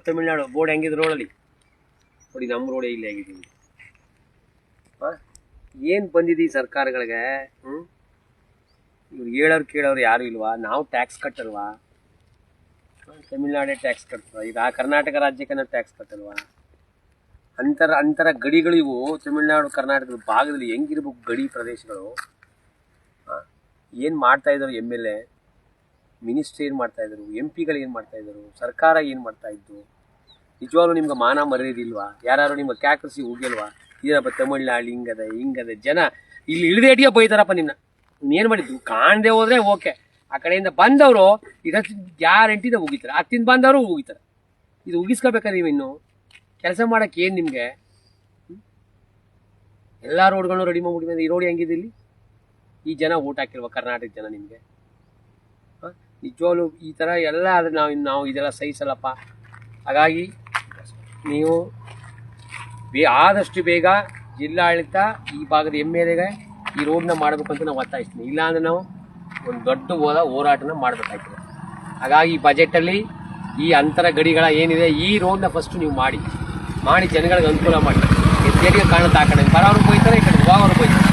Tamil Nadu board ಹೆಂಗಿದ್ರು ರೋಡಲ್ಲಿ ನೋಡಿ, ನಮ್ಮ ರೋಡೇ ಇಲ್ಲಿ ಆಗಿದ್ದೀವಿ. ಏನು ಬಂದಿದೆ ಈ ಸರ್ಕಾರಗಳಿಗೆ? ಇವ್ರು ಹೇಳೋರು ಕೇಳೋರು ಯಾರು ಇಲ್ವಾ? ನಾವು ಟ್ಯಾಕ್ಸ್ ಕಟ್ಟಲ್ವಾ? ತಮಿಳ್ನಾಡೇ ಟ್ಯಾಕ್ಸ್ ಕಟ್ತವ, ಈಗ ಕರ್ನಾಟಕ ರಾಜ್ಯಕ್ಕೆ ನಾವು ಟ್ಯಾಕ್ಸ್ ಕಟ್ಟಲ್ವಾ? ಅಂತರ ಗಡಿಗಳು ಇವು. ತಮಿಳ್ನಾಡು ಕರ್ನಾಟಕದ ಭಾಗದಲ್ಲಿ ಹೆಂಗಿರ್ಬೇಕು ಗಡಿ ಪ್ರದೇಶಗಳು? ಏನು ಮಾಡ್ತಾ ಇದ್ರು MLA ಮಿನಿಸ್ಟ್ರಿ, ಏನು ಮಾಡ್ತಾ ಇದ್ರು MP ಗಳು, ಏನು ಮಾಡ್ತಾ ಇದ್ರು ಸರ್ಕಾರ, ಏನು ಮಾಡ್ತಾ ಇದ್ದು? ನಿಜವಾಗ್ಲೂ ನಿಮ್ಗೆ ಮಾನ ಮರ್ಯಾದಿಲ್ವಾ? ಯಾರು ನಿಮ್ಗೆ ಕ್ಯಾಕರಿಸಿ ಹೋಗಿಲ್ವಾ? ಏನಪ್ಪ ತಮಿಳ್ನಾಡು ಹಿಂಗದೆ ಜನ ಇಲ್ಲಿ ಇಳಿದೇಟಿಗೆ ಬೈತಾರಪ್ಪ ನಿನ್ನ. ಏನು ಮಾಡಿದ್ದು ಕಾಣದೆ ಹೋದ್ರೆ ಓಕೆ, ಆ ಕಡೆಯಿಂದ ಬಂದವರು ಇದಕ್ಕೆ ಗ್ಯಾರಂಟಿನ ಹೋಗಿತಾರೆ, ಹತ್ತಿಂದ ಬಂದವರು ಹೋಗಿತಾರೆ. ಇದು ಉಗಿಸ್ಕೋಬೇಕಾ ನೀವು? ಇನ್ನು ಕೆಲಸ ಮಾಡೋಕ್ಕೆ ಏನು ನಿಮಗೆ? ಎಲ್ಲ ರೋಡ್ಗಳನ್ನು ರೆಡಿ ಮಾಡ್ಬಿಟ್ಟಿದೆ. ಈ ರೋಡ್ ಹೆಂಗಿದೆ ಇಲ್ಲಿ? ಈ ಜನ ಓಟ್ ಹಾಕಿಲ್ವ ಕರ್ನಾಟಕ ಜನ ನಿಮಗೆ? ನಿಜವಾಗ್ಲೂ ಈ ಥರ ಎಲ್ಲ ಆದರೆ ನಾವು ಇದೆಲ್ಲ ಸಹಿಸಲ್ಲಪ್ಪ. ಹಾಗಾಗಿ ನೀವು ಆದಷ್ಟು ಬೇಗ ಜಿಲ್ಲಾಡಳಿತ ಈ ಭಾಗದ MLAಗೆ ಈ ರೋಡ್ನ ಮಾಡಬೇಕು ಅಂತ ನಾವು ಒತ್ತಾಯಿಸ್ತೀನಿ. ಇಲ್ಲಾಂದರೆ ನಾವು ಒಂದು ದೊಡ್ಡ ಹೋರಾಟನ ಮಾಡಬೇಕಾಗ್ತದೆ. ಹಾಗಾಗಿ ಈ ಬಜೆಟಲ್ಲಿ ಈ ಅಂತರ ಗಡಿಗಳ ಏನಿದೆ ಈ ರೋಡ್ನ ಫಸ್ಟ್ ನೀವು ಮಾಡಿ ಜನಗಳಿಗೆ ಅನುಕೂಲ ಮಾಡಿ. ಎದ್ದೇಳಿಗೆ ಕಾಣುತ್ತೆ, ಆ ಕಡೆ ಬರೋರು ಹೋಗ್ತಾರೆ, ಈ ಕಡೆ ಹೋಗೋರು ಹೋಗ್ತಾರೆ.